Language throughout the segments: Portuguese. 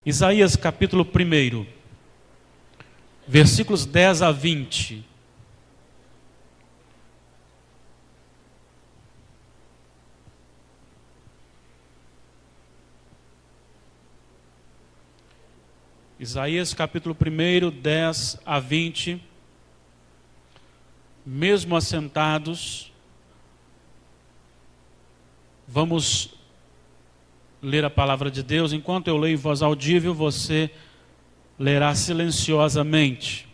Isaías capítulo 1, versículos 10 a 20. Isaías capítulo 1, 10 a 20. Mesmo assentados, vamos ler a palavra de Deus. Enquanto eu leio em voz audível, você lerá silenciosamente.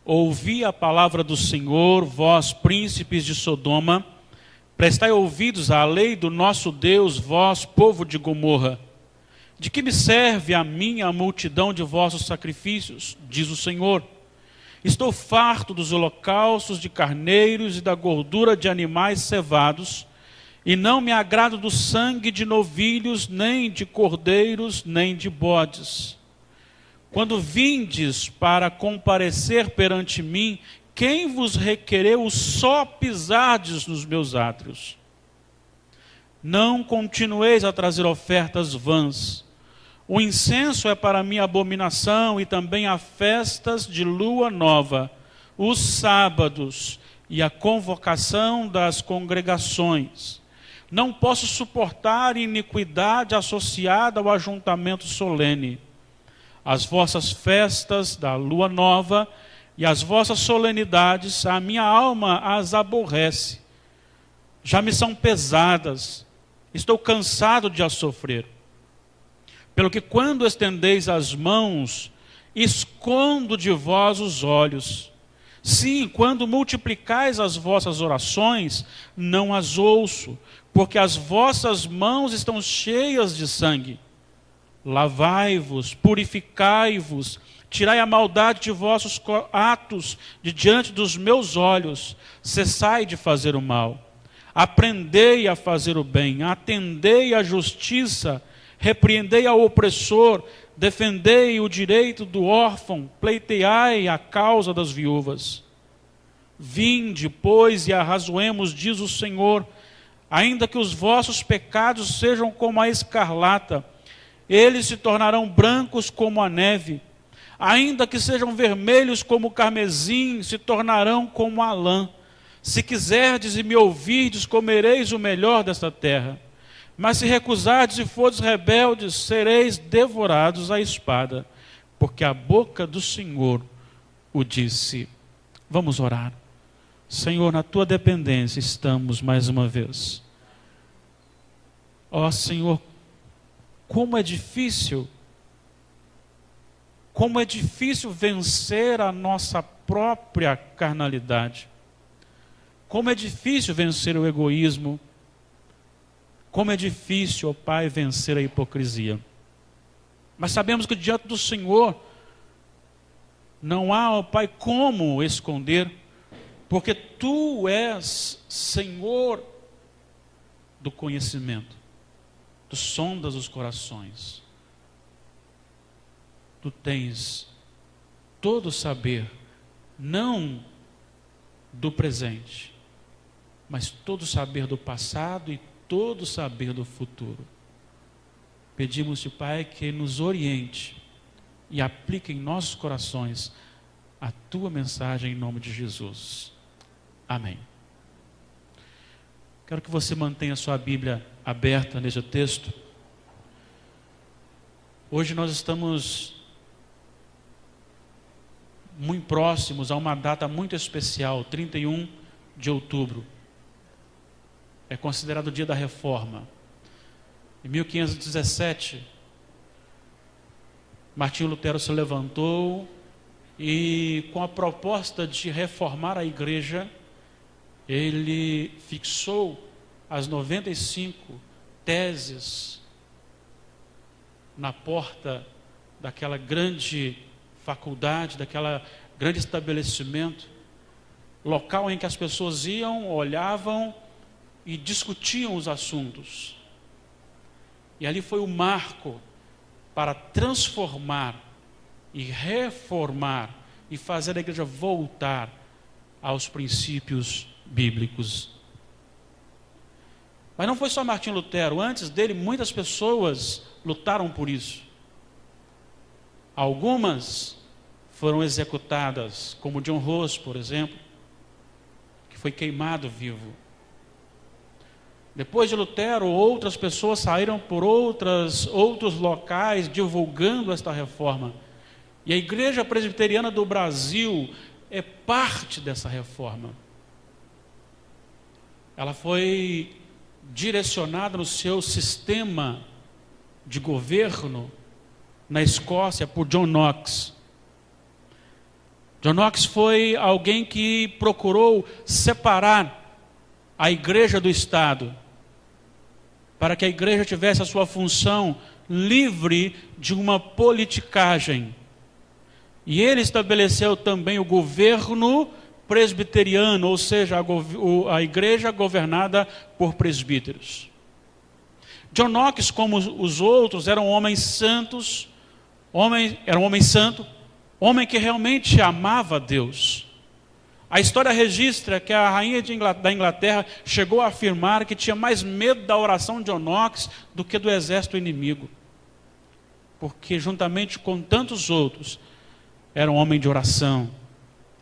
Ouvi a palavra do Senhor, vós príncipes de Sodoma, prestai ouvidos à lei do nosso Deus, vós povo de Gomorra. De que me serve a mim a multidão de vossos sacrifícios, diz o Senhor? Estou farto dos holocaustos de carneiros e da gordura de animais cevados, e não me agrado do sangue de novilhos, nem de cordeiros, nem de bodes. Quando vindes para comparecer perante mim, quem vos requereu só pisardes nos meus átrios? Não continueis a trazer ofertas vãs. O incenso é para mim abominação, e também há festas de lua nova, os sábados e a convocação das congregações. Não posso suportar iniquidade associada ao ajuntamento solene. As vossas festas da lua nova e as vossas solenidades, a minha alma as aborrece. Já me são pesadas, estou cansado de as sofrer. Pelo que quando estendeis as mãos, escondo de vós os olhos. Sim, quando multiplicais as vossas orações, não as ouço, porque as vossas mãos estão cheias de sangue. Lavai-vos, purificai-vos, tirai a maldade de vossos atos de diante dos meus olhos, cessai de fazer o mal. Aprendei a fazer o bem, atendei à justiça, repreendei ao opressor, defendei o direito do órfão, pleiteai a causa das viúvas. Vinde, pois, e arrazoemos, diz o Senhor, ainda que os vossos pecados sejam como a escarlata, eles se tornarão brancos como a neve, ainda que sejam vermelhos como o carmesim, se tornarão como a lã. Se quiserdes e me ouvirdes, comereis o melhor desta terra. Mas se recusardes e fordes rebeldes, sereis devorados à espada, porque a boca do Senhor o disse. Vamos orar. Senhor, na tua dependência estamos mais uma vez. Ó Senhor, como é difícil vencer a nossa própria carnalidade. Como é difícil vencer o egoísmo. Como é difícil, ó Pai, vencer a hipocrisia. Mas sabemos que diante do Senhor não há, ó Pai, como esconder, porque Tu és Senhor do conhecimento. Tu sondas os corações. Tu tens todo o saber, não do presente, mas todo o saber do passado e todo o saber do futuro. Pedimos-te, Pai, que nos oriente e aplique em nossos corações a Tua mensagem em nome de Jesus. Amém. Quero que você mantenha a sua Bíblia aberta neste texto. Hoje nós estamos muito próximos a uma data muito especial, 31 de outubro. É considerado o dia da Reforma. Em 1517, Martinho Lutero se levantou e, com a proposta de reformar a igreja, ele fixou as 95 teses na porta daquela grande faculdade, daquela grande estabelecimento, local em que as pessoas iam, olhavam e discutiam os assuntos. E ali foi o marco para transformar e reformar e fazer a igreja voltar aos princípios bíblicos. Mas não foi só Martim Lutero, antes dele muitas pessoas lutaram por isso. Algumas foram executadas, como John Hus, por exemplo, que foi queimado vivo. Depois de Lutero, outras pessoas saíram por outros locais divulgando esta reforma. E a Igreja Presbiteriana do Brasil é parte dessa reforma. Ela foi direcionada no seu sistema de governo na Escócia por John Knox. John Knox foi alguém que procurou separar a igreja do Estado, para que a igreja tivesse a sua função livre de uma politicagem. E ele estabeleceu também o governo presbiteriano, ou seja, a igreja governada por presbíteros. John Knox, como os outros, eram homens santos, era um homem santo, homem que realmente amava a Deus. A história registra que a rainha da Inglaterra chegou a afirmar que tinha mais medo da oração de John Knox do que do exército inimigo. Porque juntamente com tantos outros, era um homem de oração,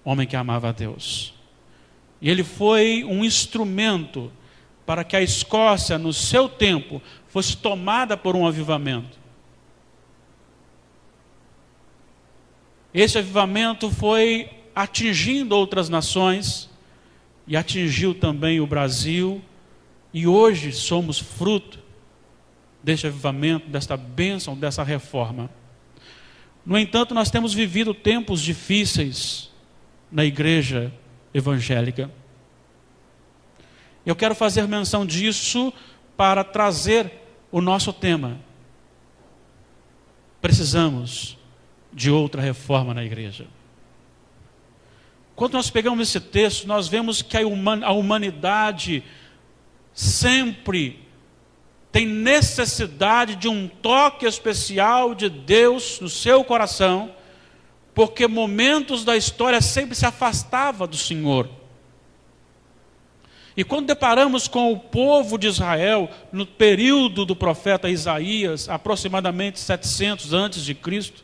homem que amava a Deus. E ele foi um instrumento para que a Escócia, no seu tempo, fosse tomada por um avivamento. Esse avivamento foi atingindo outras nações e atingiu também o Brasil, e hoje somos fruto deste avivamento, desta bênção, dessa reforma. No entanto, nós temos vivido tempos difíceis na igreja evangélica. Eu quero fazer menção disso para trazer o nosso tema. Precisamos de outra reforma na igreja. Quando nós pegamos esse texto, nós vemos que a humanidade sempre tem necessidade de um toque especial de Deus no seu coração, porque momentos da história sempre se afastava do Senhor. E quando deparamos com o povo de Israel, no período do profeta Isaías, aproximadamente 700 antes de Cristo,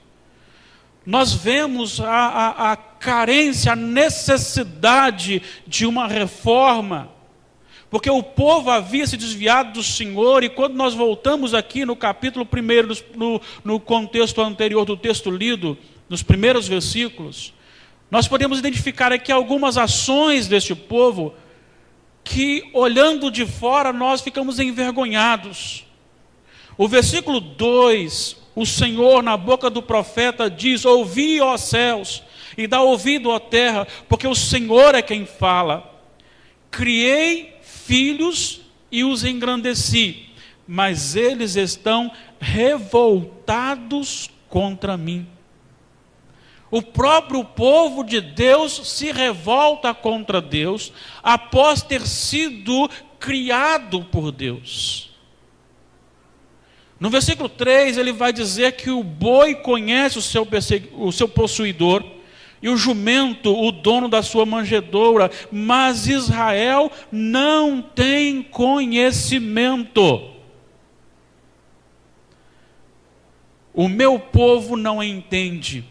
nós vemos a carência, a necessidade de uma reforma, porque o povo havia se desviado do Senhor. E quando nós voltamos aqui no capítulo 1, no contexto anterior do texto lido, nos primeiros versículos, nós podemos identificar aqui algumas ações deste povo que, olhando de fora, nós ficamos envergonhados. O versículo 2, o Senhor, na boca do profeta, diz: ouvi, ó céus, e dá ouvido, ó terra, porque o Senhor é quem fala. Criei filhos e os engrandeci, mas eles estão revoltados contra mim. O próprio povo de Deus se revolta contra Deus após ter sido criado por Deus. No versículo 3, ele vai dizer que o boi conhece o seu possuidor, e o jumento, o dono da sua manjedoura, mas Israel não tem conhecimento. O meu povo não entende.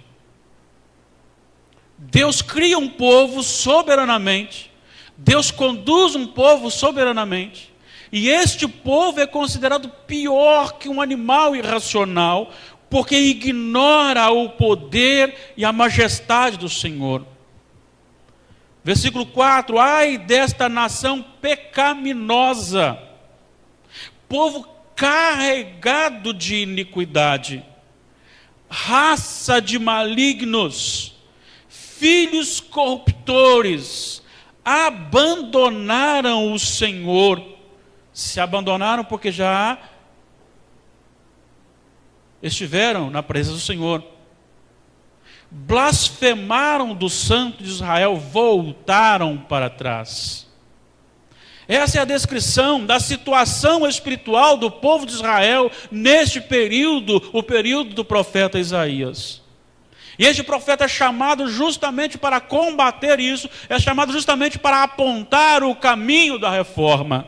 Deus cria um povo soberanamente, Deus conduz um povo soberanamente, e este povo é considerado pior que um animal irracional, porque ignora o poder e a majestade do Senhor. Versículo 4, ai desta nação pecaminosa, povo carregado de iniquidade, raça de malignos, filhos corruptores, abandonaram o Senhor. Se abandonaram porque já estiveram na presença do Senhor. Blasfemaram do Santo de Israel, voltaram para trás. Essa é a descrição da situação espiritual do povo de Israel neste período, o período do profeta Isaías. E este profeta é chamado justamente para combater isso, é chamado justamente para apontar o caminho da reforma.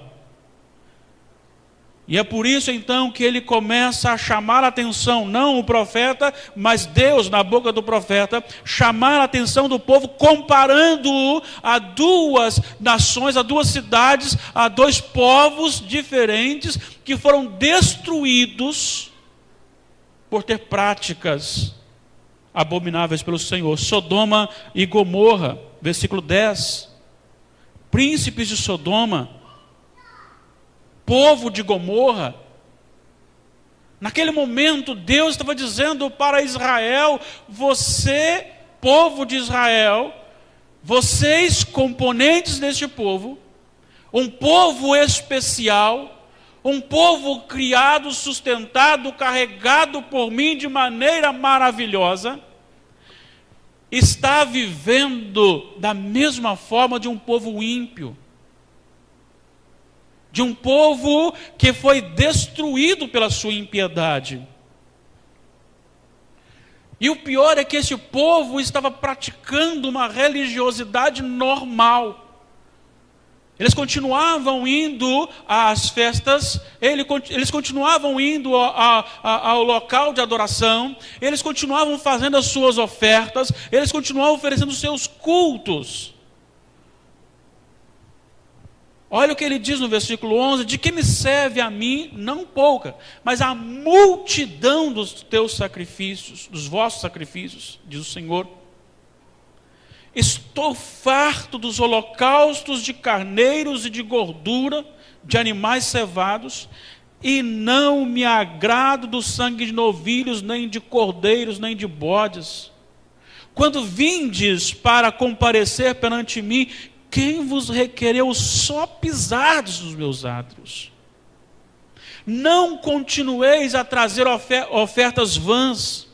E é por isso então que ele começa a chamar a atenção, não o profeta, mas Deus na boca do profeta, chamar a atenção do povo, comparando-o a duas nações, a duas cidades, a dois povos diferentes que foram destruídos por ter práticas abomináveis pelo Senhor. Sodoma e Gomorra, versículo 10. Príncipes de Sodoma, povo de Gomorra. Naquele momento Deus estava dizendo para Israel: você, povo de Israel, vocês, componentes deste povo, um povo especial, um povo criado, sustentado, carregado por mim de maneira maravilhosa, está vivendo da mesma forma de um povo ímpio, de um povo que foi destruído pela sua impiedade. E o pior é que esse povo estava praticando uma religiosidade normal. Eles continuavam indo às festas, eles continuavam indo ao local de adoração, eles continuavam fazendo as suas ofertas, eles continuavam oferecendo os seus cultos. Olha o que ele diz no versículo 11: de que me serve a mim, não pouca, mas a multidão dos teus sacrifícios, dos vossos sacrifícios, diz o Senhor. Estou farto dos holocaustos de carneiros e de gordura, de animais cevados, e não me agrado do sangue de novilhos, nem de cordeiros, nem de bodes. Quando vindes para comparecer perante mim, quem vos requereu só pisardes nos meus átrios? Não continueis a trazer ofertas vãs.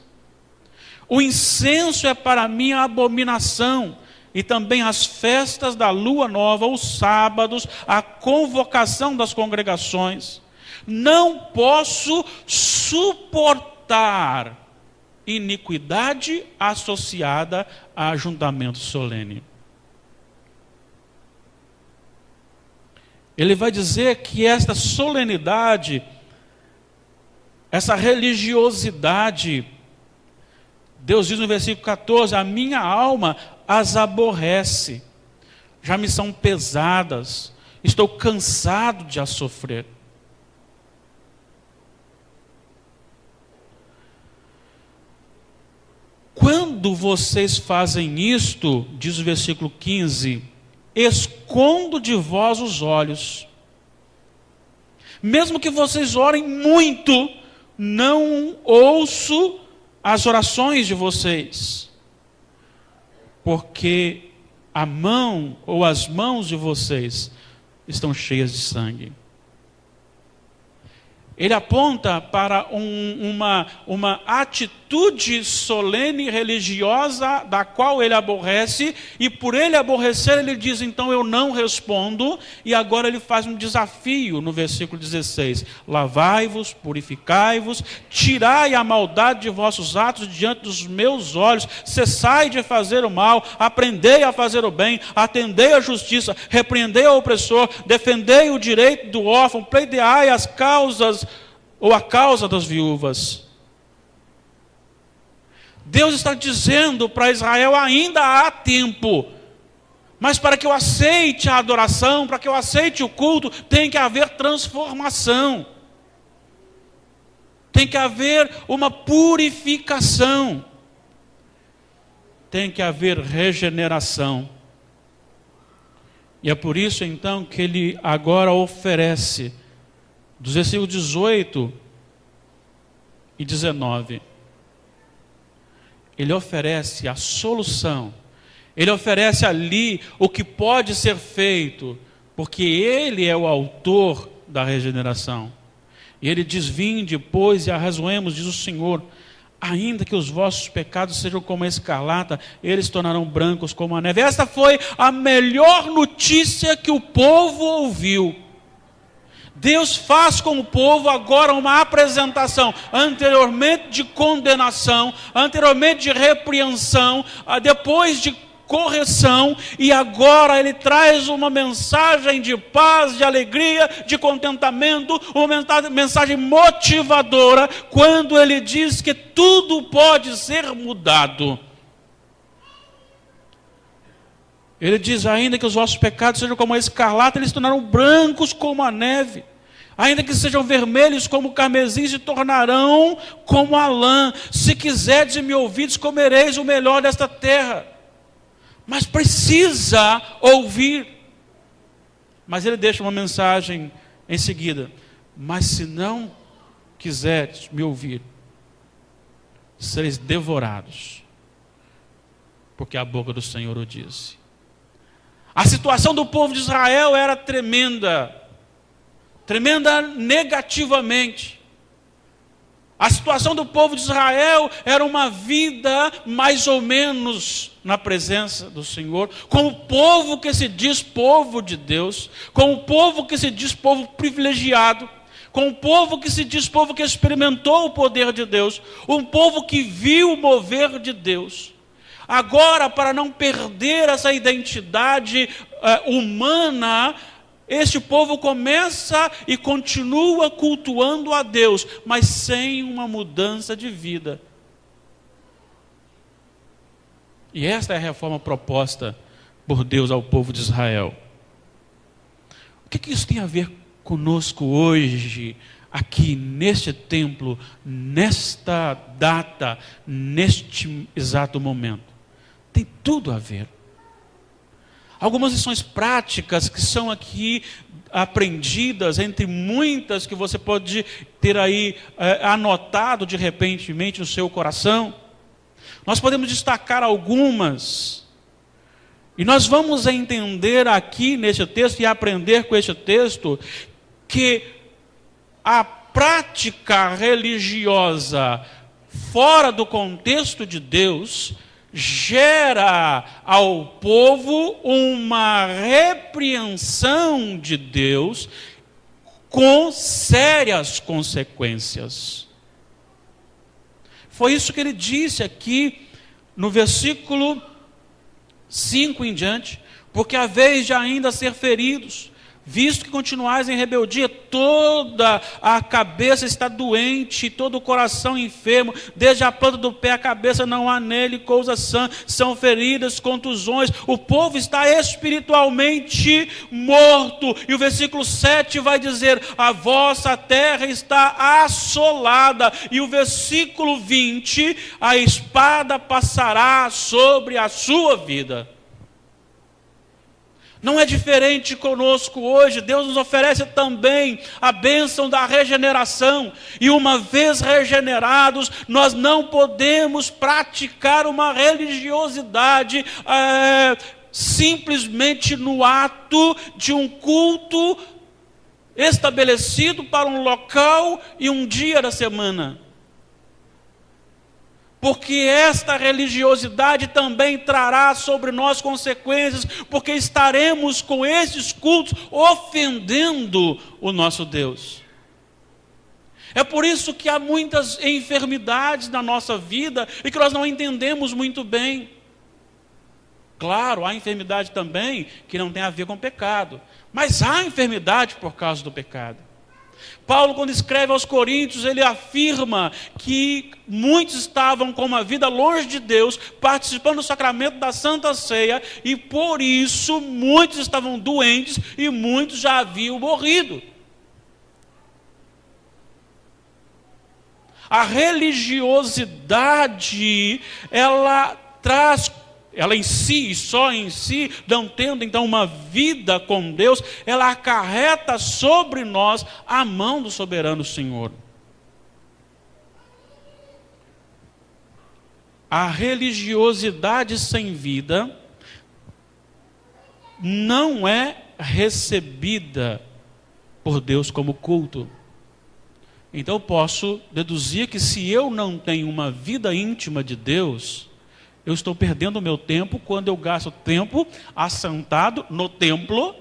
O incenso é para mim a abominação, e também as festas da lua nova, os sábados, a convocação das congregações. Não posso suportar iniquidade associada a ajuntamento solene. Ele vai dizer que esta solenidade, essa religiosidade, Deus diz no versículo 14: a minha alma as aborrece, já me são pesadas, estou cansado de as sofrer. Quando vocês fazem isto, diz o versículo 15, escondo de vós os olhos. Mesmo que vocês orem muito, não ouço as orações de vocês, porque a mão ou as mãos de vocês estão cheias de sangue. Ele aponta para uma atitude solene e religiosa da qual ele aborrece, e por ele aborrecer, ele diz: então eu não respondo. E agora ele faz um desafio no versículo 16: lavai-vos, purificai-vos, tirai a maldade de vossos atos diante dos meus olhos, cessai de fazer o mal, aprendei a fazer o bem, atendei a justiça, repreendei o opressor, defendei o direito do órfão, pleiteai as causas ou a causa das viúvas. Deus está dizendo para Israel: ainda há tempo, mas para que eu aceite a adoração, para que eu aceite o culto, tem que haver transformação, tem que haver uma purificação, tem que haver regeneração. E é por isso então que ele agora oferece, dos versículos 18 e 19, ele oferece a solução, ele oferece ali o que pode ser feito, porque ele é o autor da regeneração. E ele diz: vinde, pois, e arrazoemos, diz o Senhor, ainda que os vossos pecados sejam como a escarlata, eles se tornarão brancos como a neve. Esta foi a melhor notícia que o povo ouviu. Deus faz com o povo agora uma apresentação, anteriormente de condenação, anteriormente de repreensão, depois de correção, e agora ele traz uma mensagem de paz, de alegria, de contentamento, uma mensagem motivadora, quando ele diz que tudo pode ser mudado. Ele diz: ainda que os vossos pecados sejam como a escarlata, eles se tornarão brancos como a neve. Ainda que sejam vermelhos como o carmesim, se tornarão como a lã. Se quiserdes e me ouvides, comereis o melhor desta terra. Mas precisa ouvir. Mas ele deixa uma mensagem em seguida: mas se não quiserdes me ouvir, sereis devorados, porque a boca do Senhor o disse. A situação do povo de Israel era tremenda negativamente. A situação do povo de Israel era uma vida mais ou menos na presença do Senhor, como povo que se diz povo de Deus, como povo que se diz povo privilegiado, com um povo que se diz povo que experimentou o poder de Deus, um povo que viu o mover de Deus. Agora, para não perder essa identidade humana, este povo começa e continua cultuando a Deus, mas sem uma mudança de vida. E esta é a reforma proposta por Deus ao povo de Israel. O que isso tem a ver conosco hoje, aqui neste templo, nesta data, neste exato momento? Tem tudo a ver. Algumas lições práticas que são aqui aprendidas, entre muitas que você pode ter aí anotado de repentemente no seu coração. Nós podemos destacar algumas. E nós vamos entender aqui neste texto e aprender com este texto que a prática religiosa fora do contexto de Deus gera ao povo uma repreensão de Deus com sérias consequências. Foi isso que ele disse aqui no versículo 5 em diante: porque a vez de ainda ser feridos, visto que continuais em rebeldia, toda a cabeça está doente, todo o coração enfermo, desde a planta do pé à cabeça não há nele coisa sã, são feridas, contusões, o povo está espiritualmente morto. E o versículo 7 vai dizer: a vossa terra está assolada. E o versículo 20: a espada passará sobre a sua vida. Não é diferente conosco hoje. Deus nos oferece também a bênção da regeneração. E uma vez regenerados, nós não podemos praticar uma religiosidade simplesmente no ato de um culto estabelecido para um local e um dia da semana. Porque esta religiosidade também trará sobre nós consequências, porque estaremos com esses cultos ofendendo o nosso Deus. É por isso que há muitas enfermidades na nossa vida e que nós não entendemos muito bem. Claro, há enfermidade também que não tem a ver com o pecado, mas há enfermidade por causa do pecado. Paulo, quando escreve aos Coríntios, ele afirma que muitos estavam com uma vida longe de Deus, participando do sacramento da Santa Ceia, e por isso muitos estavam doentes e muitos já haviam morrido. A religiosidade, ela em si, só em si, não tendo então uma vida com Deus, ela acarreta sobre nós a mão do soberano Senhor. A religiosidade sem vida não é recebida por Deus como culto. Então eu posso deduzir que se eu não tenho uma vida íntima de Deus, eu estou perdendo o meu tempo quando eu gasto tempo assentado no templo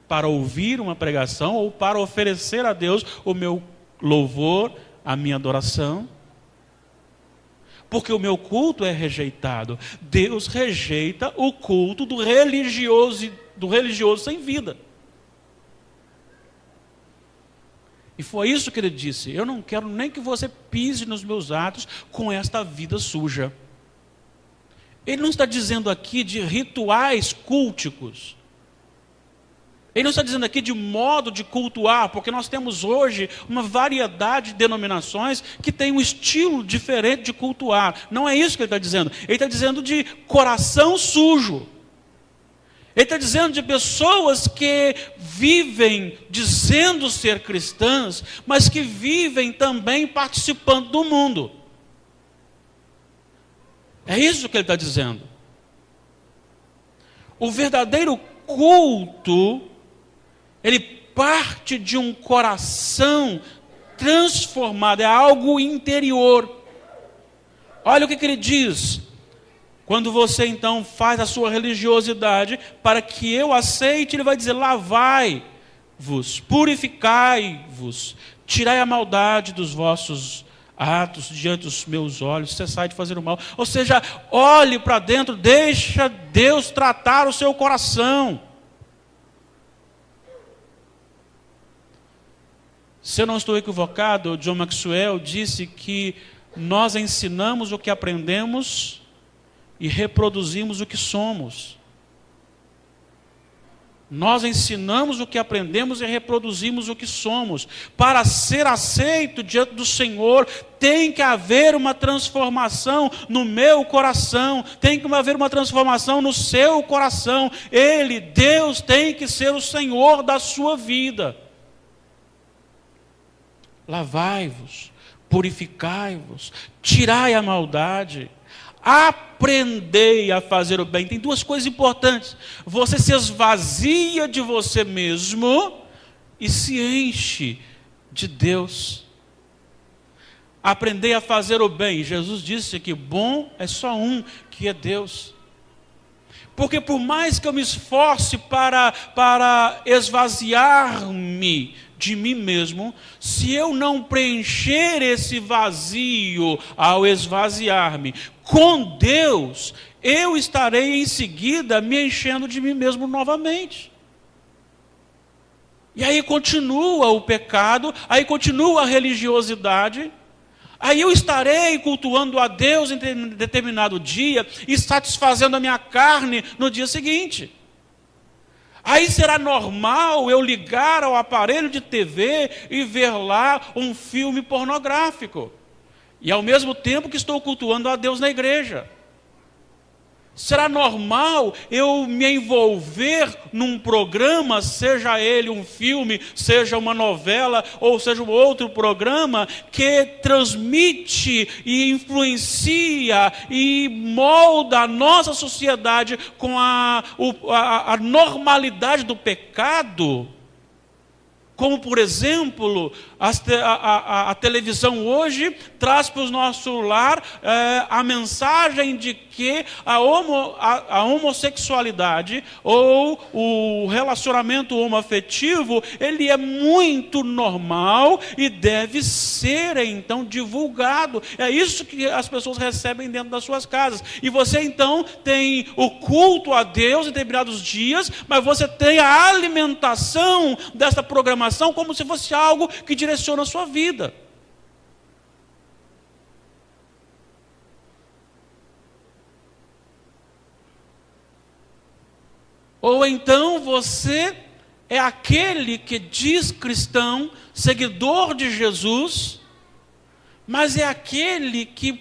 para ouvir uma pregação ou para oferecer a Deus o meu louvor, a minha adoração. porque o meu culto é rejeitado. Deus rejeita o culto do religioso sem vida. E foi isso que ele disse: eu não quero nem que você pise nos meus atos com esta vida suja. Ele não está dizendo aqui de rituais culticos. Ele não está dizendo aqui de modo de cultuar, porque nós temos hoje uma variedade de denominações que tem um estilo diferente de cultuar. Não é isso que ele está dizendo. Ele está dizendo de coração sujo. Ele está dizendo de pessoas que vivem dizendo ser cristãs, mas que vivem também participando do mundo. É isso que ele está dizendo. O verdadeiro culto, ele parte de um coração transformado, é algo interior. Olha o que ele diz. Quando você então faz a sua religiosidade, para que eu aceite, ele vai dizer: lavai-vos, purificai-vos, tirai a maldade dos vossos atos diante dos meus olhos, cessai de fazer o mal. Ou seja, olhe para dentro, deixa Deus tratar o seu coração. Se eu não estou equivocado, John Maxwell disse que nós ensinamos o que aprendemos e reproduzimos o que somos. Nós ensinamos o que aprendemos e reproduzimos o que somos. Para ser aceito diante do Senhor, tem que haver uma transformação no meu coração, tem que haver uma transformação no seu coração. Ele, Deus, tem que ser o Senhor da sua vida. Lavai-vos, purificai-vos, tirai a maldade. Aprendei a fazer o bem. Tem duas coisas importantes: você se esvazia de você mesmo e se enche de Deus. Aprendei a fazer o bem. Jesus disse que bom é só um, que é Deus. Porque por mais que eu me esforce para esvaziar-me de mim mesmo, se eu não preencher esse vazio ao esvaziar-me com Deus, eu estarei em seguida me enchendo de mim mesmo novamente. E aí continua o pecado, aí continua a religiosidade, aí eu estarei cultuando a Deus em determinado dia e satisfazendo a minha carne no dia seguinte. Aí será normal eu ligar ao aparelho de TV e ver lá um filme pornográfico. E ao mesmo tempo que estou cultuando a Deus na igreja. Será normal eu me envolver num programa, seja ele um filme, seja uma novela, ou seja um outro programa, que transmite e influencia e molda a nossa sociedade com a normalidade do pecado? Como, por exemplo, a televisão hoje traz para o nosso lar a mensagem de que a homossexualidade ou o relacionamento homoafetivo, ele é muito normal e deve ser, então, divulgado. É isso que as pessoas recebem dentro das suas casas. E você, então, tem o culto a Deus em determinados dias, mas você tem a alimentação dessa programação como se fosse algo que direciona a sua vida. Ou então você é aquele que diz cristão, seguidor de Jesus, mas é aquele que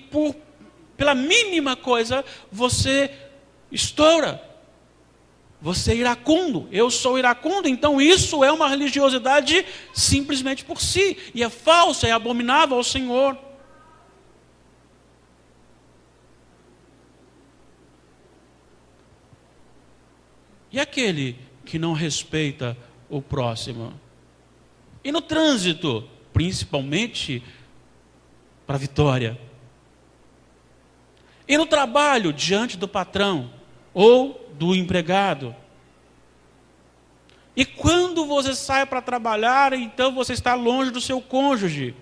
pela mínima coisa você estoura. Você é iracundo, eu sou iracundo, então isso é uma religiosidade simplesmente por si, e é falsa, é abominável ao Senhor. E aquele que não respeita o próximo? E no trânsito, principalmente para a vitória? E no trabalho, diante do patrão ou do empregado? E quando você sai para trabalhar, então você está longe do seu cônjuge.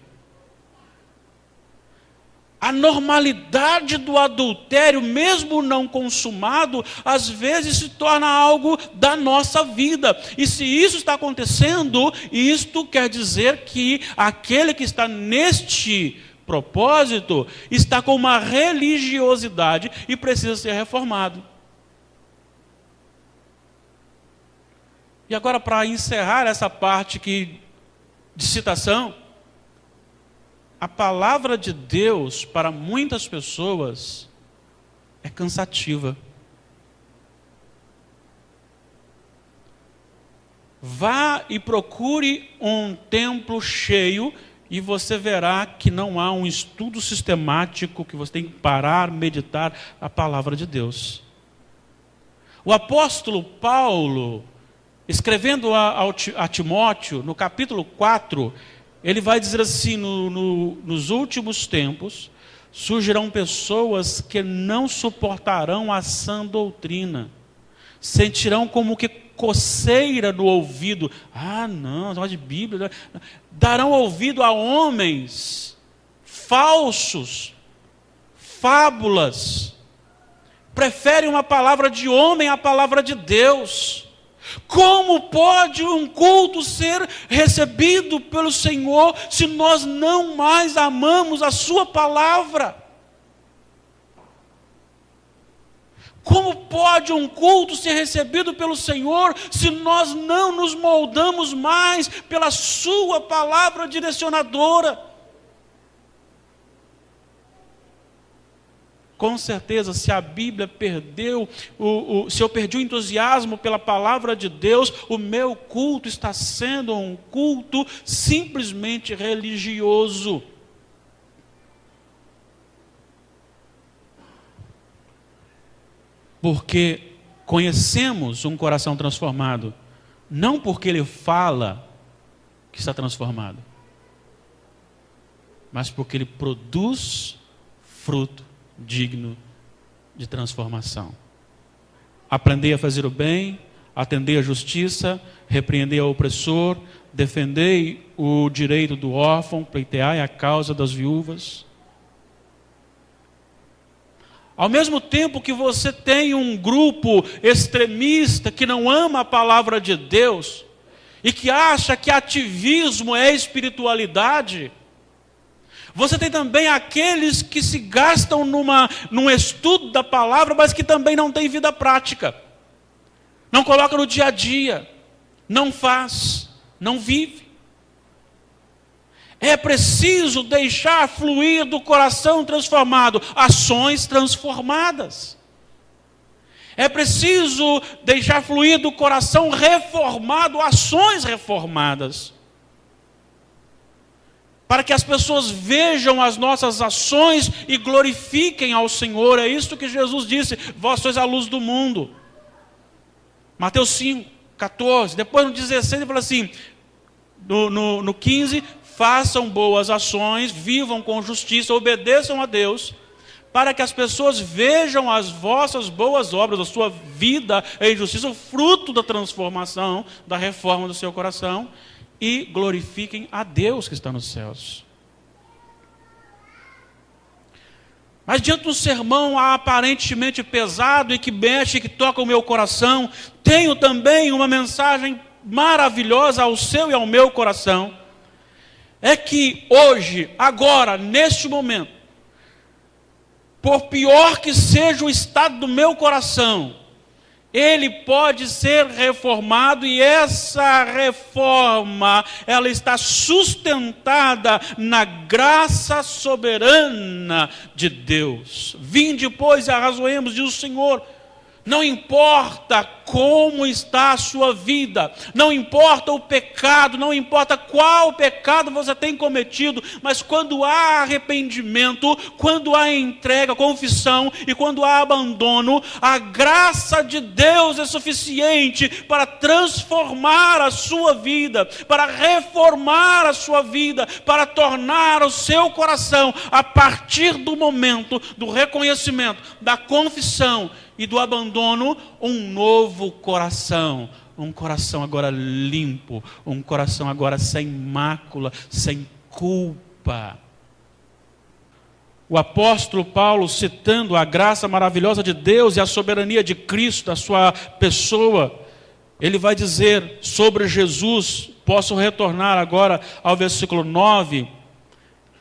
A normalidade do adultério, mesmo não consumado, às vezes se torna algo da nossa vida. E se isso está acontecendo, isto quer dizer que aquele que está neste propósito está com uma religiosidade e precisa ser reformado. E agora, para encerrar essa parte de citação, a palavra de Deus, para muitas pessoas, é cansativa. Vá e procure um templo cheio e você verá que não há um estudo sistemático, que você tem que parar, meditar a palavra de Deus. O apóstolo Paulo, escrevendo a Timóteo, no capítulo 4, ele vai dizer assim, nos últimos tempos, surgirão pessoas que não suportarão a sã doutrina, sentirão como que coceira no ouvido. Ah, não, negócio de Bíblia. Darão ouvido a homens falsos, fábulas, preferem uma palavra de homem à palavra de Deus. Como pode um culto ser recebido pelo Senhor se nós não mais amamos a sua palavra? Como pode um culto ser recebido pelo Senhor se nós não nos moldamos mais pela sua palavra direcionadora? Com certeza, se a Bíblia perdeu, se eu perdi o entusiasmo pela palavra de Deus, o meu culto está sendo um culto simplesmente religioso. Porque conhecemos um coração transformado, não porque ele fala que está transformado, mas porque ele produz fruto digno de transformação. Aprendei a fazer o bem, atendei a justiça, repreendei ao opressor, defendei o direito do órfão, pleiteai a causa das viúvas. Ao mesmo tempo que você tem um grupo extremista que não ama a palavra de Deus e que acha que ativismo é espiritualidade, você tem também aqueles que se gastam num estudo da palavra, mas que também não têm vida prática. Não coloca no dia a dia, não faz, não vive. É preciso deixar fluir do coração transformado ações transformadas. É preciso deixar fluir do coração reformado ações reformadas. Para que as pessoas vejam as nossas ações e glorifiquem ao Senhor. É isso que Jesus disse: vós sois a luz do mundo. Mateus 5, 14. Depois no 16 ele fala assim, no 15, façam boas ações, vivam com justiça, obedeçam a Deus, para que as pessoas vejam as vossas boas obras, a sua vida em justiça, o fruto da transformação, da reforma do seu coração, e glorifiquem a Deus que está nos céus. Mas diante de um sermão aparentemente pesado e que mexe, que toca o meu coração, tenho também uma mensagem maravilhosa ao seu e ao meu coração. É que hoje, agora, neste momento, por pior que seja o estado do meu coração, ele pode ser reformado, e essa reforma, ela está sustentada na graça soberana de Deus. Vinde, pois, e arrazoemos, diz o Senhor. Não importa como está a sua vida, não importa o pecado, não importa qual pecado você tem cometido, mas quando há arrependimento, quando há entrega, confissão e quando há abandono, a graça de Deus é suficiente para transformar a sua vida, para reformar a sua vida, para tornar o seu coração, a partir do momento do reconhecimento, da confissão e do abandono, um novo coração. Um coração agora limpo, um coração agora sem mácula, sem culpa. O apóstolo Paulo, citando a graça maravilhosa de Deus e a soberania de Cristo, da sua pessoa, ele vai dizer sobre Jesus, posso retornar agora ao versículo 9,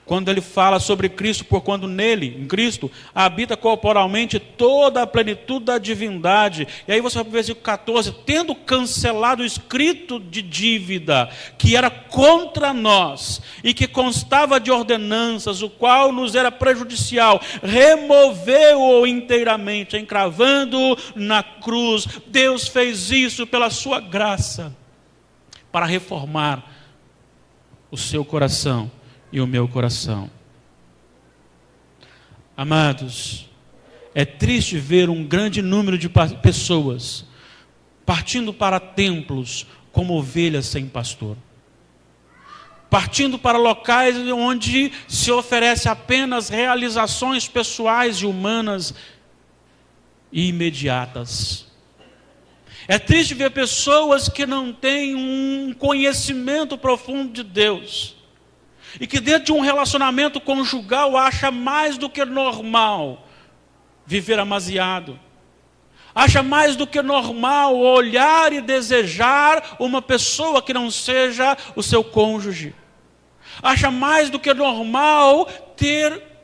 quando ele fala sobre Cristo, porquanto nele, em Cristo, habita corporalmente toda a plenitude da divindade. E aí você vai para o versículo 14, tendo cancelado o escrito de dívida, que era contra nós, e que constava de ordenanças, o qual nos era prejudicial, removeu-o inteiramente, encravando na cruz. Deus fez isso pela sua graça, para reformar o seu coração e o meu coração. Amados, é triste ver um grande número de pessoas partindo para templos como ovelhas sem pastor, partindo para locais onde se oferece apenas realizações pessoais e humanas e imediatas. É triste ver pessoas que não têm um conhecimento profundo de Deus, e que dentro de um relacionamento conjugal acha mais do que normal viver amasiado. Acha mais do que normal olhar e desejar uma pessoa que não seja o seu cônjuge. Acha mais do que normal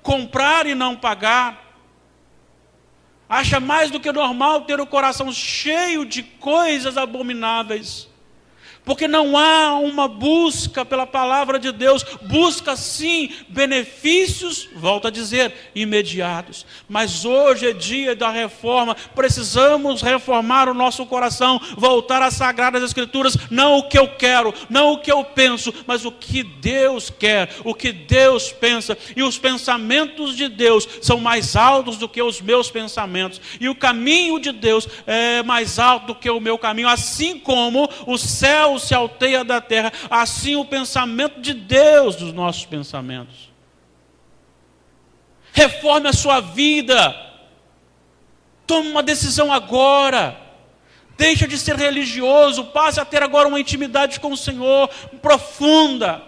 comprar e não pagar. Acha mais do que normal ter o coração cheio de coisas abomináveis. Porque não há uma busca pela palavra de Deus, busca sim benefícios, volto a dizer, imediatos. Mas hoje é dia da reforma, precisamos reformar o nosso coração, voltar às Sagradas Escrituras, não o que eu quero, não o que eu penso, mas o que Deus quer, o que Deus pensa. E os pensamentos de Deus são mais altos do que os meus pensamentos. E o caminho de Deus é mais alto do que o meu caminho, assim como o céu se alteia da terra, assim o pensamento de Deus dos nossos pensamentos. Reforme a sua vida. Tome uma decisão agora. Deixa de ser religioso, passe a ter agora uma intimidade com o Senhor profunda.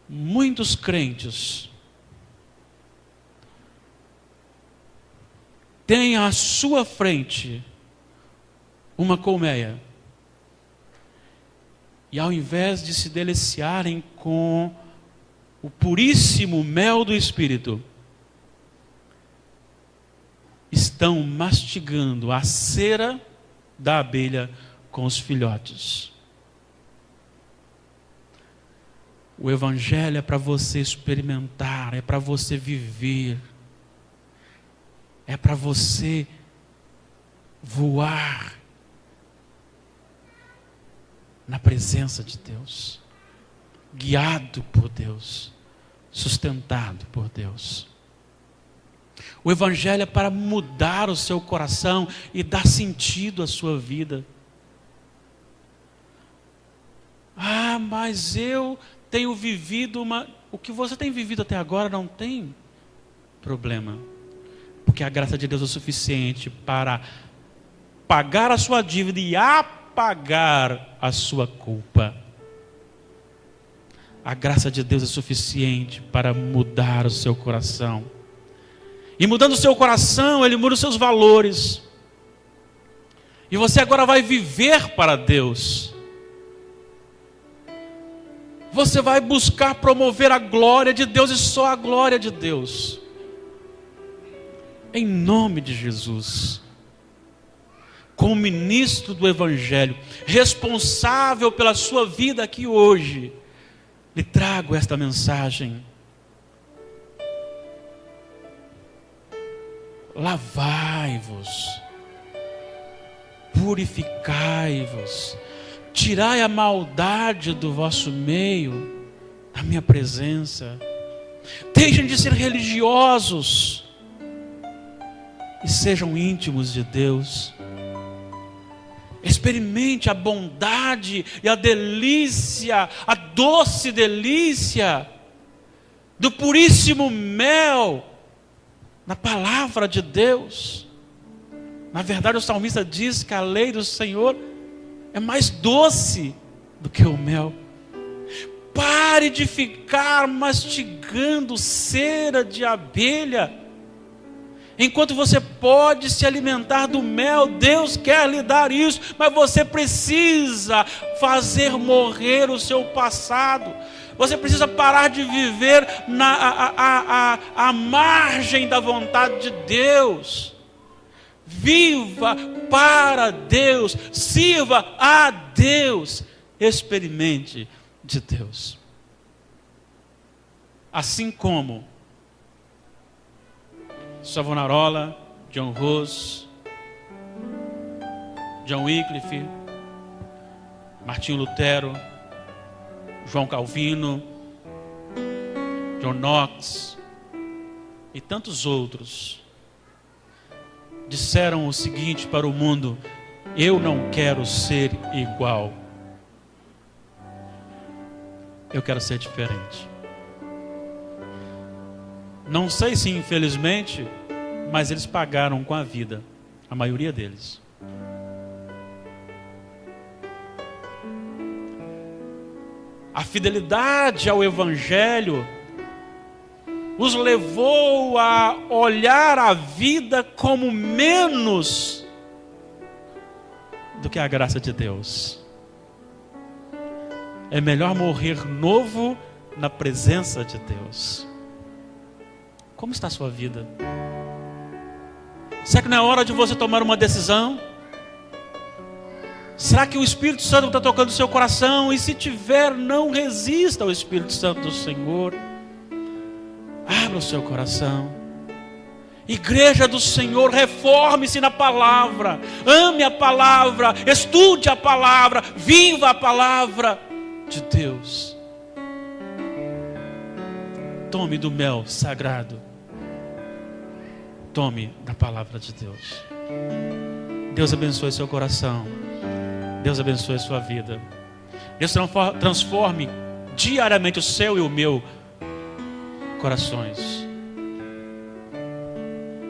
Muitos crentes têm à sua frente uma colmeia, e ao invés de se deliciarem com o puríssimo mel do Espírito, estão mastigando a cera da abelha com os filhotes. O Evangelho é para você experimentar, é para você viver, é para você voar na presença de Deus, guiado por Deus, sustentado por Deus. O Evangelho é para mudar o seu coração e dar sentido à sua vida. Ah, mas eu tenho vivido o que você tem vivido até agora não tem problema. Porque a graça de Deus é suficiente para pagar a sua dívida e apagar a sua culpa. A graça de Deus é suficiente para mudar o seu coração. E mudando o seu coração, Ele muda os seus valores. E você agora vai viver para Deus. Você vai buscar promover a glória de Deus e só a glória de Deus. Em nome de Jesus, como ministro do Evangelho, responsável pela sua vida aqui hoje, lhe trago esta mensagem. Lavai-vos, purificai-vos, tirai a maldade do vosso meio, da minha presença. Deixem de ser religiosos e sejam íntimos de Deus. Experimente a bondade e a delícia, a doce delícia do puríssimo mel na palavra de Deus. Na verdade, o salmista diz que a lei do Senhor é mais doce do que o mel. Pare de ficar mastigando cera de abelha, enquanto você pode se alimentar do mel. Deus quer lhe dar isso, mas você precisa fazer morrer o seu passado. Você precisa parar de viver à margem da vontade de Deus. Viva para Deus, sirva a Deus, experimente de Deus. Assim como Savonarola, John Hus, John Wycliffe, Martinho Lutero, João Calvino, John Knox e tantos outros disseram o seguinte para o mundo: eu não quero ser igual, eu quero ser diferente. Não sei se infelizmente, mas eles pagaram com a vida, a maioria deles. A fidelidade ao Evangelho os levou a olhar a vida como menos do que a graça de Deus. É melhor morrer novo na presença de Deus. Como está a sua vida? Será que não é hora de você tomar uma decisão? Será que o Espírito Santo está tocando o seu coração? E se tiver, não resista ao Espírito Santo do Senhor. Abra o seu coração. Igreja do Senhor, reforme-se na palavra. Ame a palavra, estude a palavra, viva a palavra de Deus. Tome do mel sagrado. Tome da palavra de Deus. Deus abençoe seu coração. Deus abençoe sua vida. Deus transforme diariamente o seu e o meu corações.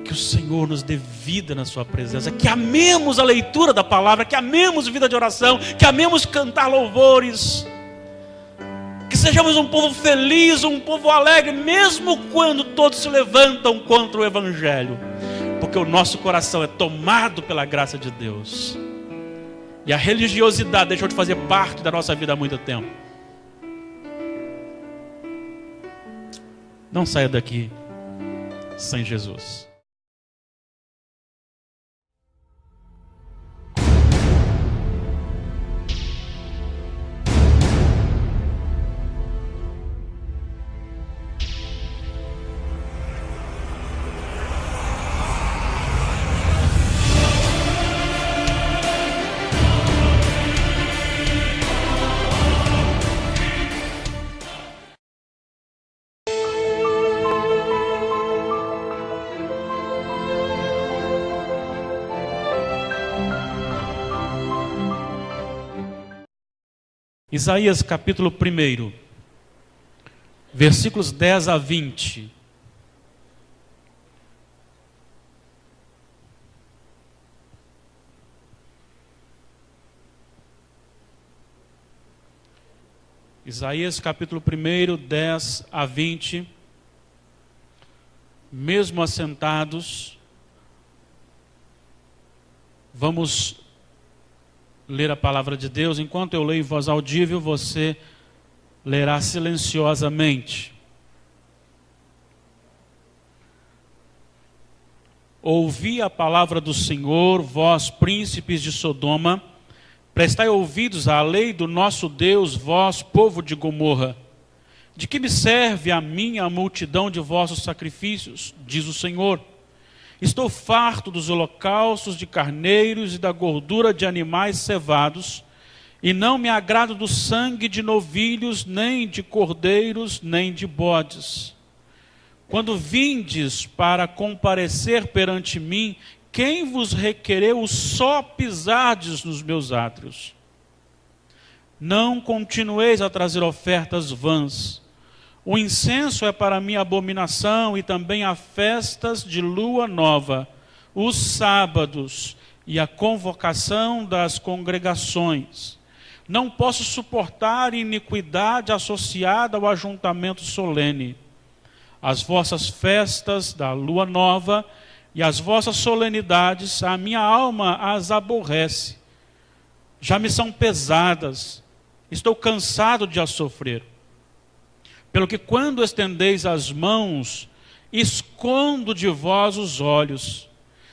Que o Senhor nos dê vida na sua presença. Que amemos a leitura da palavra. Que amemos vida de oração. Que amemos cantar louvores. Que sejamos um povo feliz, um povo alegre, mesmo quando todos se levantam contra o Evangelho. Porque o nosso coração é tomado pela graça de Deus. E a religiosidade deixou de fazer parte da nossa vida há muito tempo. Não saia daqui sem Jesus. Isaías capítulo 1, versículos 10 a 20. Isaías capítulo 1, 10 a 20. Mesmo assentados, vamos ler a palavra de Deus. Enquanto eu leio em voz audível, você lerá silenciosamente. Ouvi a palavra do Senhor, vós príncipes de Sodoma, prestai ouvidos à lei do nosso Deus, vós povo de Gomorra. De que me serve a mim a multidão de vossos sacrifícios, diz o Senhor. Estou farto dos holocaustos de carneiros e da gordura de animais cevados, e não me agrado do sangue de novilhos, nem de cordeiros, nem de bodes. Quando vindes para comparecer perante mim, quem vos requereu só pisardes nos meus átrios? Não continueis a trazer ofertas vãs. O incenso é para mim abominação, e também há festas de lua nova, os sábados e a convocação das congregações. Não posso suportar iniquidade associada ao ajuntamento solene. As vossas festas da lua nova e as vossas solenidades, a minha alma as aborrece. Já me são pesadas, estou cansado de as sofrer. Pelo que quando estendeis as mãos, escondo de vós os olhos.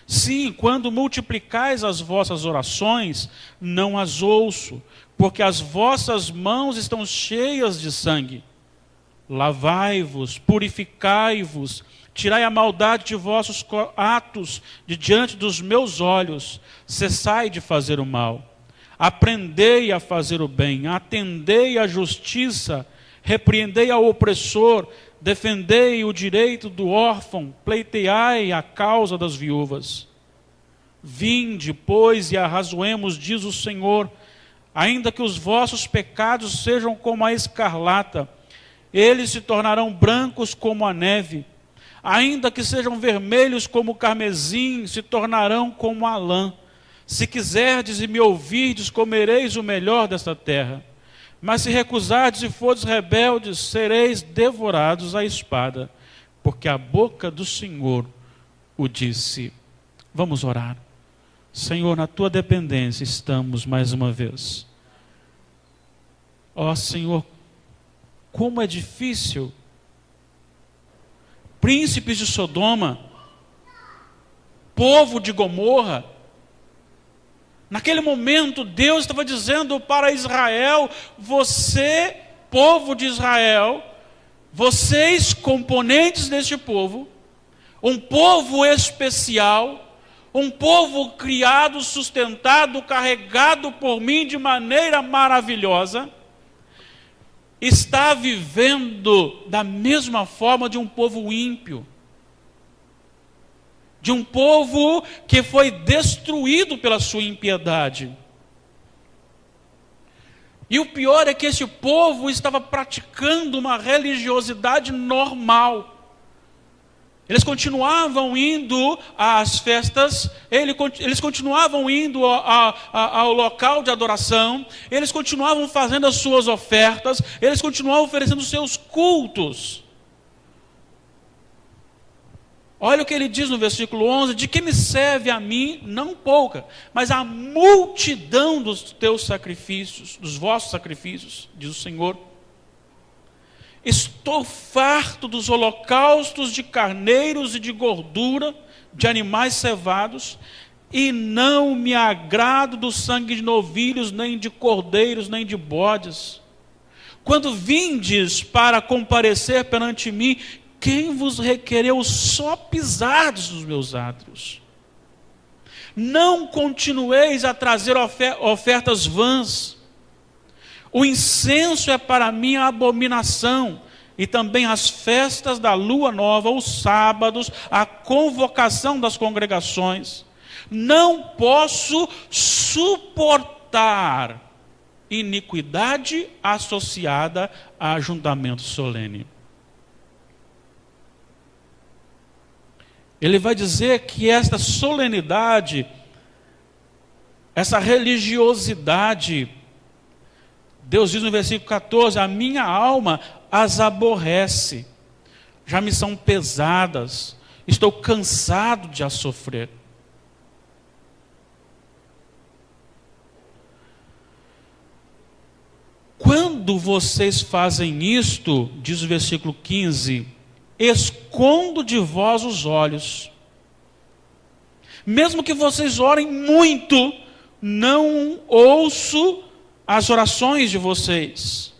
Sim, quando multiplicais as vossas orações, não as ouço, porque as vossas mãos estão cheias de sangue. Lavai-vos, purificai-vos, tirai a maldade de vossos atos de diante dos meus olhos, cessai de fazer o mal. Aprendei a fazer o bem, atendei à justiça, repreendei ao opressor, defendei o direito do órfão, pleiteai a causa das viúvas. Vinde, pois, e arrazoemos, diz o Senhor, ainda que os vossos pecados sejam como a escarlata, eles se tornarão brancos como a neve. Ainda que sejam vermelhos como o carmesim, se tornarão como a lã. Se quiserdes e me ouvirdes, comereis o melhor desta terra. Mas se recusardes e fordes rebeldes, sereis devorados à espada, porque a boca do Senhor o disse. Vamos orar. Senhor, na tua dependência estamos mais uma vez. Ó Senhor, como é difícil. Príncipes de Sodoma, povo de Gomorra, naquele momento Deus estava dizendo para Israel: você, povo de Israel, vocês, componentes deste povo, um povo especial, um povo criado, sustentado, carregado por mim de maneira maravilhosa, está vivendo da mesma forma de um povo ímpio, de um povo que foi destruído pela sua impiedade. E o pior é que esse povo estava praticando uma religiosidade normal. Eles continuavam indo às festas, eles continuavam indo ao local de adoração, eles continuavam fazendo as suas ofertas, eles continuavam oferecendo os seus cultos. Olha o que ele diz no versículo 11: de que me serve a mim, não pouca, mas a multidão dos teus sacrifícios, dos vossos sacrifícios, diz o Senhor. Estou farto dos holocaustos de carneiros e de gordura, de animais cevados, e não me agrado do sangue de novilhos, nem de cordeiros, nem de bodes. Quando vindes para comparecer perante mim, quem vos requereu só pisardes nos meus átrios? Não continueis a trazer ofertas vãs. O incenso é para mim a abominação, e também as festas da lua nova, os sábados, a convocação das congregações. Não posso suportar iniquidade associada a ajuntamento solene. Ele vai dizer que esta solenidade, essa religiosidade, Deus diz no versículo 14: a minha alma as aborrece, já me são pesadas, estou cansado de as sofrer. Quando vocês fazem isto, diz o versículo 15, escondo de vós os olhos. Mesmo que vocês orem muito, não ouço as orações de vocês,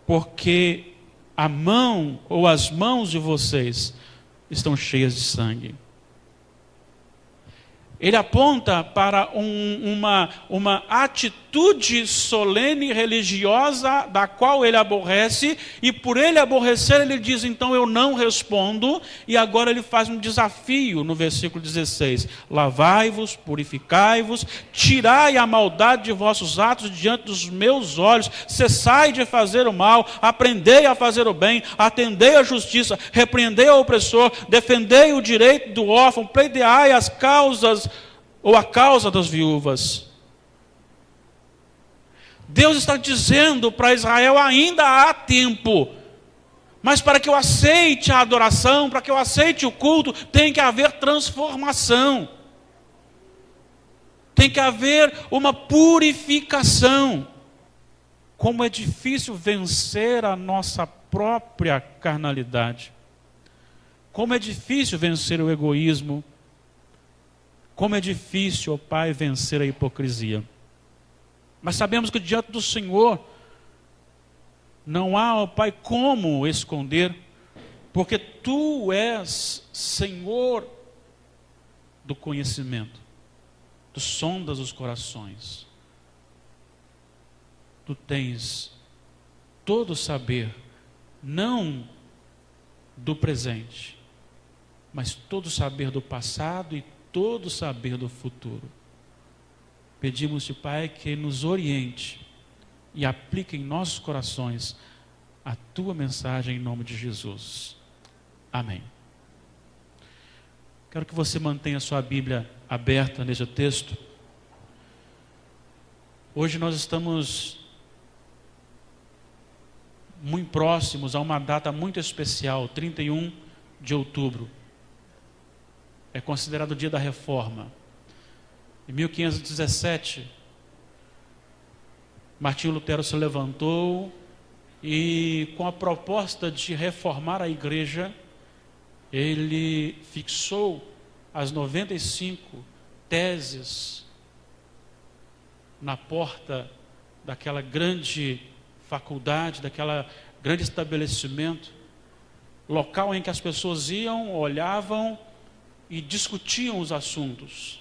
porque a mão ou as mãos de vocês estão cheias de sangue. Ele aponta para uma atitude solene e religiosa da qual ele aborrece, e por ele aborrecer, ele diz: então eu não respondo. E agora ele faz um desafio no versículo 16: lavai-vos, purificai-vos, tirai a maldade de vossos atos diante dos meus olhos, cessai de fazer o mal, aprendei a fazer o bem, atendei à justiça, repreendei ao opressor, defendei o direito do órfão, pleiteai as causas ou a causa das viúvas. Deus está dizendo para Israel: ainda há tempo. Mas para que eu aceite a adoração, para que eu aceite o culto, tem que haver transformação. Tem que haver uma purificação. Como é difícil vencer a nossa própria carnalidade. Como é difícil vencer o egoísmo. Como é difícil, ó Pai, vencer a hipocrisia. Mas sabemos que diante do Senhor não há, ó Pai, como esconder, porque Tu és Senhor do conhecimento. Tu sondas os corações. Tu tens todo o saber, não do presente, mas todo o saber do passado e todo o saber do futuro. Pedimos-te, Pai, que nos oriente e aplique em nossos corações a Tua mensagem em nome de Jesus. Amém. Quero que você mantenha a sua Bíblia aberta neste texto. Hoje nós estamos muito próximos a uma data muito especial, 31 de outubro. É considerado o dia da Reforma. Em 1517, Martinho Lutero se levantou e, com a proposta de reformar a igreja, ele fixou as 95 teses na porta daquela grande faculdade, daquela grande estabelecimento, local em que as pessoas iam, olhavam e discutiam os assuntos.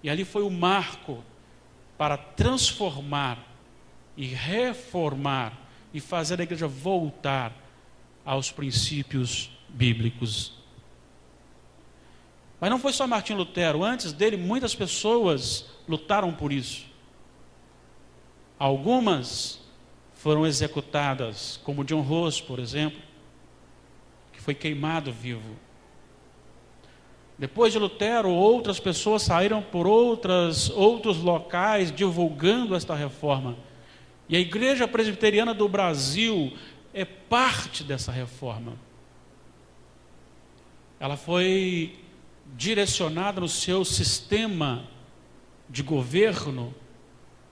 E ali foi o marco para transformar e reformar e fazer a igreja voltar aos princípios bíblicos. Mas não foi só Martinho Lutero. Antes dele, muitas pessoas lutaram por isso. Algumas foram executadas, como John Hus, por exemplo, que foi queimado vivo. Depois de Lutero, outras pessoas saíram por outros locais divulgando esta reforma. E a Igreja Presbiteriana do Brasil é parte dessa reforma. Ela foi direcionada no seu sistema de governo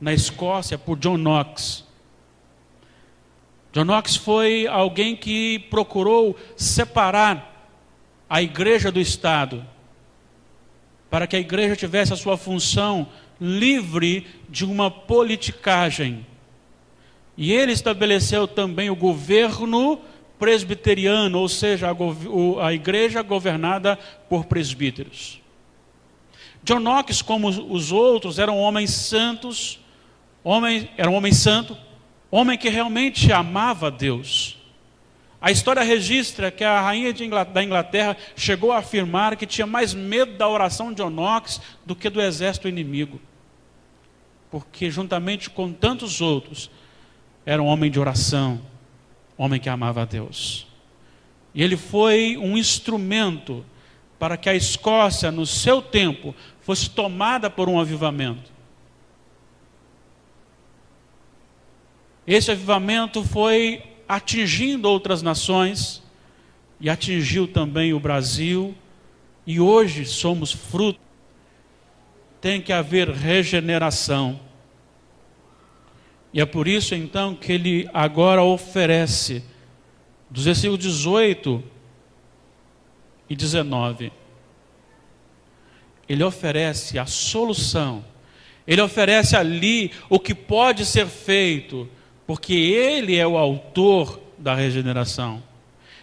na Escócia por John Knox. John Knox foi alguém que procurou separar a igreja do Estado, para que a igreja tivesse a sua função livre de uma politicagem. E ele estabeleceu também o governo presbiteriano, ou seja, a igreja governada por presbíteros. John Knox, como os outros, era um homem santos, homem que realmente amava a Deus. A história registra que a rainha da Inglaterra chegou a afirmar que tinha mais medo da oração de John Knox do que do exército inimigo. Porque juntamente com tantos outros, era um homem de oração, homem que amava a Deus. E ele foi um instrumento para que a Escócia, no seu tempo, fosse tomada por um avivamento. Esse avivamento foi atingindo outras nações e atingiu também o Brasil, e hoje somos fruto. Tem que haver regeneração. E é por isso então que ele agora oferece, dos versículos 18 e 19, ele oferece a solução, ele oferece ali o que pode ser feito, porque ele é o autor da regeneração.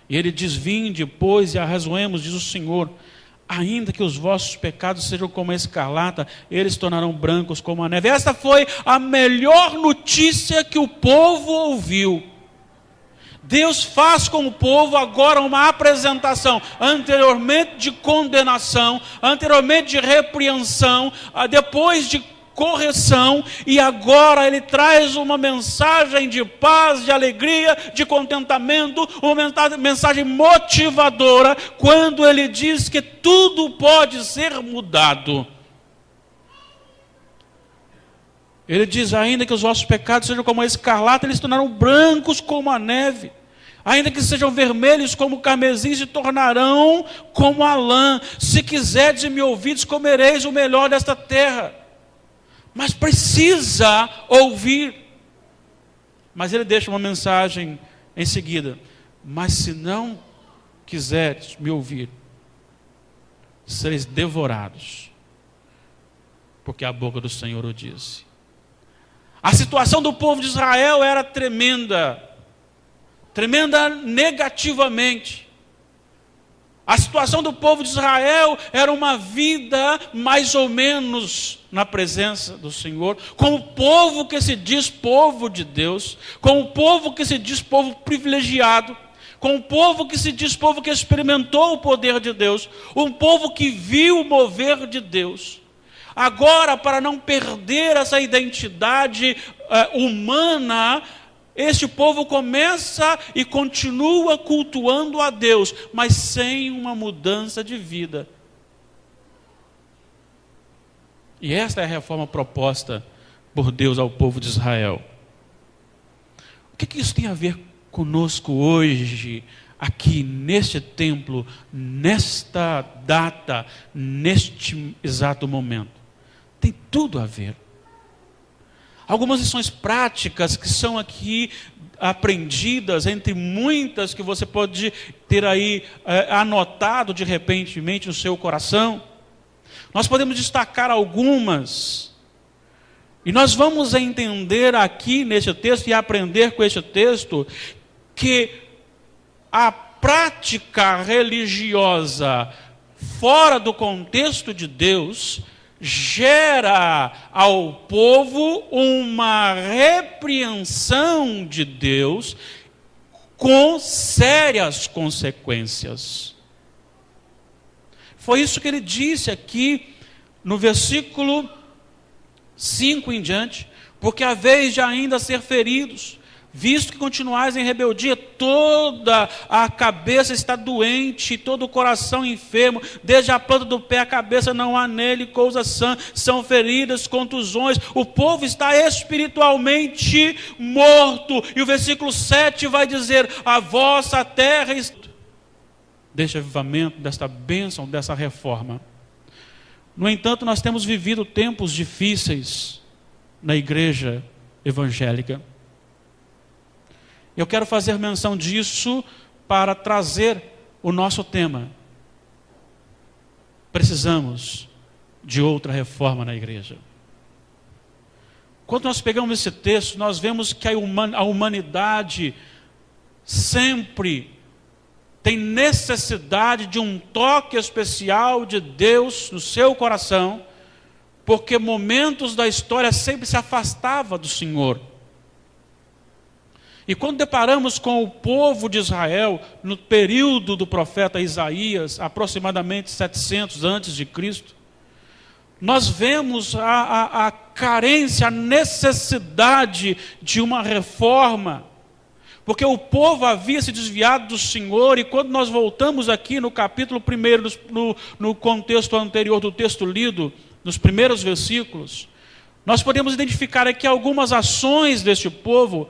E ele diz: vinde, pois, e arrazoemos, diz o Senhor, ainda que os vossos pecados sejam como a escarlata, eles se tornarão brancos como a neve. Esta foi a melhor notícia que o povo ouviu. Deus faz com o povo agora uma apresentação, anteriormente de condenação, anteriormente de repreensão, depois de correção, e agora ele traz uma mensagem de paz, de alegria, de contentamento, uma mensagem motivadora, quando ele diz que tudo pode ser mudado. Ele diz, ainda que os vossos pecados sejam como a escarlata, eles se tornarão brancos como a neve. Ainda que sejam vermelhos como o carmesim, se tornarão como a lã. Se quiserdes e me ouvides, comereis o melhor desta terra. Mas precisa ouvir. Mas ele deixa uma mensagem em seguida. Mas se não quiseres me ouvir, sereis devorados. Porque a boca do Senhor o disse. A situação do povo de Israel era tremenda. Tremenda negativamente. A situação do povo de Israel era uma vida mais ou menos na presença do Senhor, com o povo que se diz povo de Deus, com o povo que se diz povo privilegiado, com o povo que se diz povo que experimentou o poder de Deus, um povo que viu o mover de Deus. Agora, para não perder essa identidade humana, este povo começa e continua cultuando a Deus, mas sem uma mudança de vida. E esta é a reforma proposta por Deus ao povo de Israel. O que isso tem a ver conosco hoje, aqui neste templo, nesta data, neste exato momento? Tem tudo a ver. Algumas lições práticas que são aqui aprendidas, entre muitas que você pode ter aí anotado de repentemente no seu coração. Nós podemos destacar algumas. E nós vamos entender aqui neste texto e aprender com este texto que a prática religiosa fora do contexto de Deus gera ao povo uma repreensão de Deus com sérias consequências. Foi isso que ele disse aqui no versículo 5 em diante, porque a vez de ainda ser feridos, visto que continuais em rebeldia, toda a cabeça está doente, todo o coração enfermo, desde a planta do pé à cabeça não há nele coisa sã, são feridas, contusões, o povo está espiritualmente morto. E o versículo 7 vai dizer, a vossa terra deste avivamento, desta bênção, dessa reforma. No entanto, nós temos vivido tempos difíceis na igreja evangélica. Eu quero fazer menção disso para trazer o nosso tema. Precisamos de outra reforma na igreja. Quando nós pegamos esse texto, nós vemos que a humanidade sempre tem necessidade de um toque especial de Deus no seu coração, porque momentos da história sempre se afastava do Senhor. E quando deparamos com o povo de Israel, no período do profeta Isaías, aproximadamente 700 antes de Cristo, nós vemos a carência, a necessidade de uma reforma, porque o povo havia se desviado do Senhor, e quando nós voltamos aqui no capítulo 1, no contexto anterior do texto lido, nos primeiros versículos, nós podemos identificar aqui algumas ações deste povo,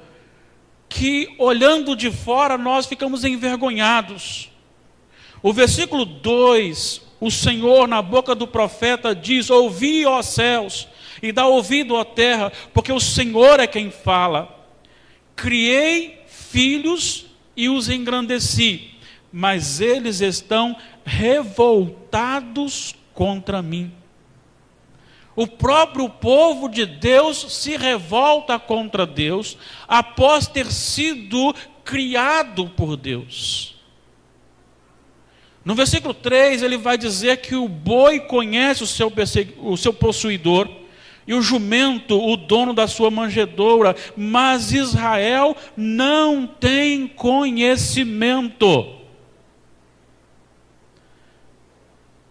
que olhando de fora nós ficamos envergonhados. O versículo 2, o Senhor na boca do profeta diz, ouvi, ó céus, e dá ouvido, ó terra, porque o Senhor é quem fala. Criei filhos e os engrandeci, mas eles estão revoltados contra mim. O próprio povo de Deus se revolta contra Deus após ter sido criado por Deus. No versículo 3 ele vai dizer que o boi conhece o seu possuidor e o jumento o dono da sua manjedoura, mas Israel não tem conhecimento.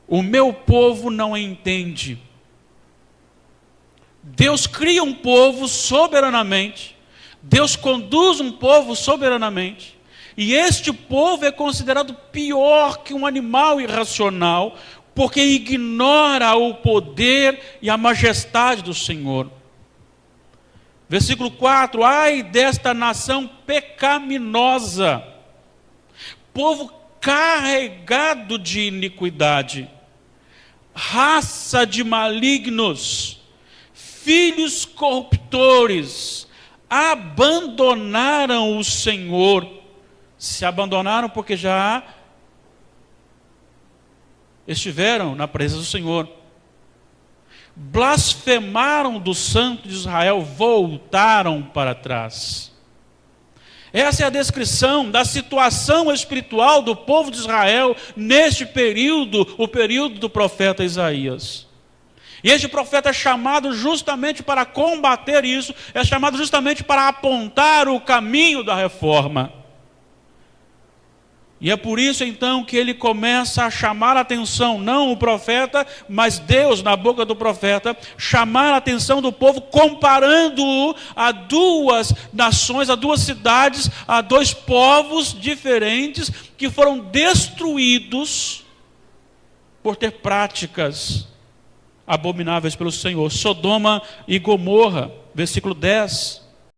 O meu povo não entende. Deus cria um povo soberanamente, Deus conduz um povo soberanamente, e este povo é considerado pior que um animal irracional, porque ignora o poder e a majestade do Senhor. Versículo 4: ai desta nação pecaminosa, povo carregado de iniquidade, raça de malignos, filhos corruptores, abandonaram o Senhor. Se abandonaram porque já estiveram na presença do Senhor. Blasfemaram do Santo de Israel, voltaram para trás. Essa é a descrição da situação espiritual do povo de Israel neste período, o período do profeta Isaías. E este profeta é chamado justamente para combater isso, é chamado justamente para apontar o caminho da reforma. E é por isso então que ele começa a chamar a atenção, não o profeta, mas Deus na boca do profeta, chamar a atenção do povo, comparando-o a duas nações, a duas cidades, a dois povos diferentes que foram destruídos por ter práticas abomináveis pelo Senhor. Sodoma e Gomorra, versículo 10.